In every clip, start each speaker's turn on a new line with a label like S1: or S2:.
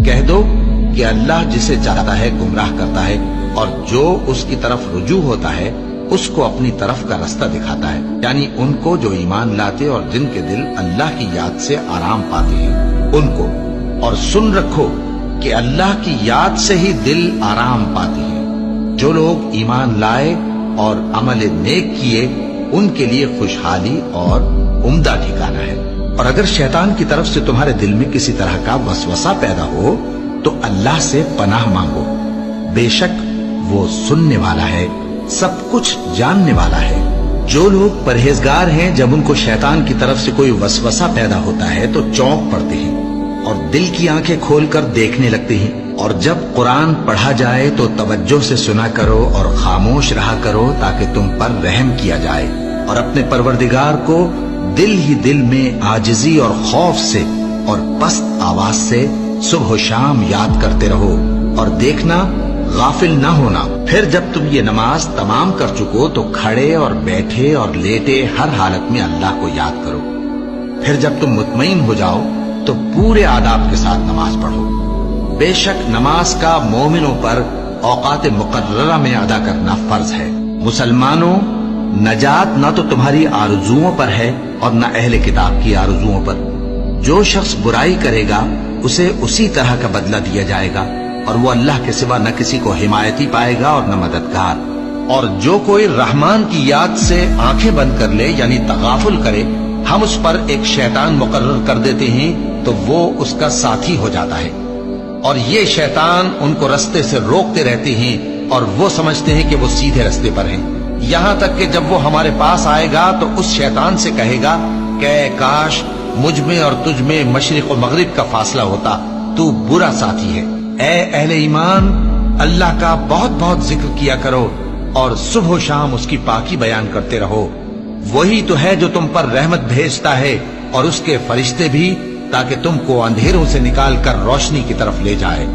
S1: کہہ دو کہ اللہ جسے چاہتا ہے گمراہ کرتا ہے، اور جو اس کی طرف رجوع ہوتا ہے اس کو اپنی طرف کا رستہ دکھاتا ہے، یعنی ان کو جو ایمان لاتے اور جن کے دل اللہ کی یاد سے آرام پاتے ہیں ان کو۔ اور سن رکھو کہ اللہ کی یاد سے ہی دل آرام پاتے ہیں۔ جو لوگ ایمان لائے اور عمل نیک کیے ان کے لیے خوشحالی اور عمدہ ٹھکانہ ہے۔ اور اگر شیطان کی طرف سے تمہارے دل میں کسی طرح کا وسوسہ پیدا ہو تو اللہ سے پناہ مانگو، بے شک وہ سننے والا ہے، سب کچھ جاننے والا ہے۔ جو لوگ پرہیزگار ہیں جب ان کو شیطان کی طرف سے کوئی وسوسہ پیدا ہوتا ہے تو چونک پڑتے ہیں اور دل کی آنکھیں کھول کر دیکھنے لگتے ہیں، اور جب قرآن پڑھا جائے تو توجہ سے سنا کرو اور خاموش رہا کرو تاکہ تم پر رحم کیا جائے، اور اپنے پروردگار کو دل ہی دل میں عاجزی اور خوف سے اور پست آواز سے صبح و شام یاد کرتے رہو، اور دیکھنا غافل نہ ہونا۔ پھر جب تم یہ نماز تمام کر چکو تو کھڑے اور بیٹھے اور لیٹے ہر حالت میں اللہ کو یاد کرو۔ پھر جب تم مطمئن ہو جاؤ تو پورے آداب کے ساتھ نماز پڑھو۔ بے شک نماز کا مومنوں پر اوقات مقررہ میں ادا کرنا فرض ہے۔ مسلمانوں، نجات نہ تو تمہاری آرزوؤں پر ہے اور نہ اہل کتاب کی آرزوؤں پر۔ جو شخص برائی کرے گا اسے اسی طرح کا بدلہ دیا جائے گا، اور وہ اللہ کے سوا نہ کسی کو حمایتی پائے گا اور نہ مددگار۔ اور جو کوئی رحمان کی یاد سے آنکھیں بند کر لے یعنی تغافل کرے، ہم اس پر ایک شیطان مقرر کر دیتے ہیں تو وہ اس کا ساتھی ہو جاتا ہے، اور یہ شیطان ان کو رستے سے روکتے رہتے ہیں اور وہ سمجھتے ہیں کہ وہ سیدھے رستے پر ہیں، یہاں تک کہ جب وہ ہمارے پاس آئے گا تو اس شیطان سے کہے گا کہ کاش مجھ میں اور تجھ میں مشرق و مغرب کا فاصلہ ہوتا، تو برا ساتھی ہے۔ اے اہل ایمان، اللہ کا بہت بہت ذکر کیا کرو اور صبح و شام اس کی پاکی بیان کرتے رہو۔ وہی تو ہے جو تم پر رحمت بھیجتا ہے اور اس کے فرشتے بھی، تاکہ تم کو اندھیروں سے نکال کر روشنی کی طرف لے جائے۔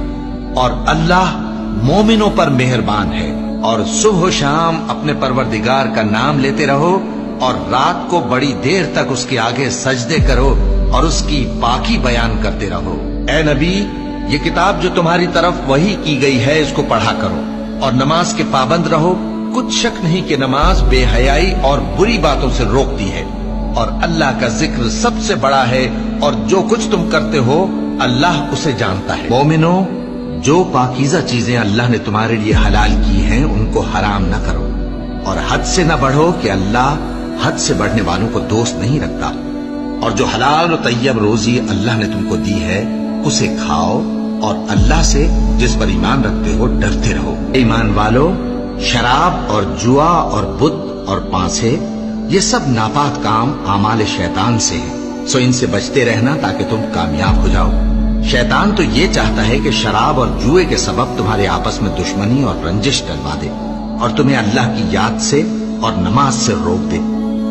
S1: اور اللہ مومنوں پر مہربان ہے۔ اور صبح و شام اپنے پروردگار کا نام لیتے رہو، اور رات کو بڑی دیر تک اس کے آگے سجدے کرو اور اس کی پاکی بیان کرتے رہو۔ اے نبی، یہ کتاب جو تمہاری طرف وحی کی گئی ہے اس کو پڑھا کرو، اور نماز کے پابند رہو۔ کچھ شک نہیں کہ نماز بے حیائی اور بری باتوں سے روکتی ہے، اور اللہ کا ذکر سب سے بڑا ہے، اور جو کچھ تم کرتے ہو اللہ اسے جانتا ہے۔ مومنو، جو پاکیزہ چیزیں اللہ نے تمہارے لیے حلال کی ہیں ان کو حرام نہ کرو، اور حد سے نہ بڑھو کہ اللہ حد سے بڑھنے والوں کو دوست نہیں رکھتا۔ اور جو حلال و طیب روزی اللہ نے تم کو دی ہے اسے کھاؤ، اور اللہ سے جس پر ایمان رکھتے ہو ڈرتے رہو۔ ایمان والو، شراب اور جوا اور بت اور پانسے یہ سب ناپاک کام اعمال شیطان سے ہیں، سو ان سے بچتے رہنا تاکہ تم کامیاب ہو جاؤ۔ شیطان تو یہ چاہتا ہے کہ شراب اور جوئے کے سبب تمہارے آپس میں دشمنی اور رنجش ڈلوا دے، اور تمہیں اللہ کی یاد سے اور نماز سے روک دے۔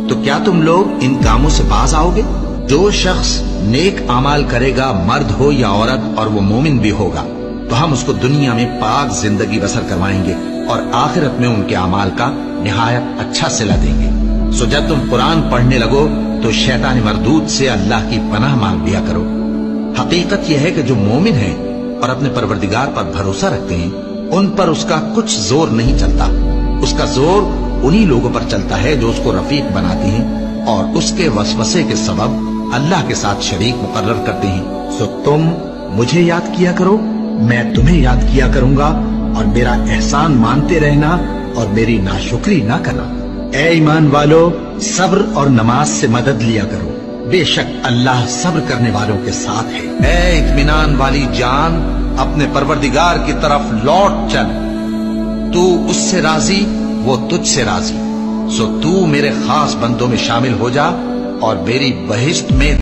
S1: تو کیا تم لوگ ان کاموں سے باز آؤ گے؟ جو شخص نیک اعمال کرے گا، مرد ہو یا عورت، اور وہ مومن بھی ہوگا، تو ہم اس کو دنیا میں پاک زندگی بسر کروائیں گے، اور آخرت میں ان کے اعمال کا نہایت اچھا صلہ دیں گے۔ سو جب تم قرآن پڑھنے لگو تو شیطان مردود سے اللہ کی پناہ مانگ لیا کرو۔ حقیقت یہ ہے کہ جو مومن ہیں اور اپنے پروردگار پر بھروسہ رکھتے ہیں ان پر اس کا کچھ زور نہیں چلتا۔ اس کا زور انہی لوگوں پر چلتا ہے جو اس کو رفیق بناتے ہیں اور اس کے وسوسے کے سبب اللہ کے ساتھ شریک مقرر کرتے ہیں۔ سو تم مجھے یاد کیا کرو، میں تمہیں یاد کیا کروں گا، اور میرا احسان مانتے رہنا اور میری ناشکری نہ کرنا۔ اے ایمان والو، صبر اور نماز سے مدد لیا کرو، بے شک اللہ صبر کرنے والوں کے ساتھ ہے۔ اے اطمینان والی جان، اپنے پروردگار کی طرف لوٹ چل، تو اس سے راضی وہ تجھ سے راضی، سو تو میرے خاص بندوں میں شامل ہو جا اور میری بہشت میں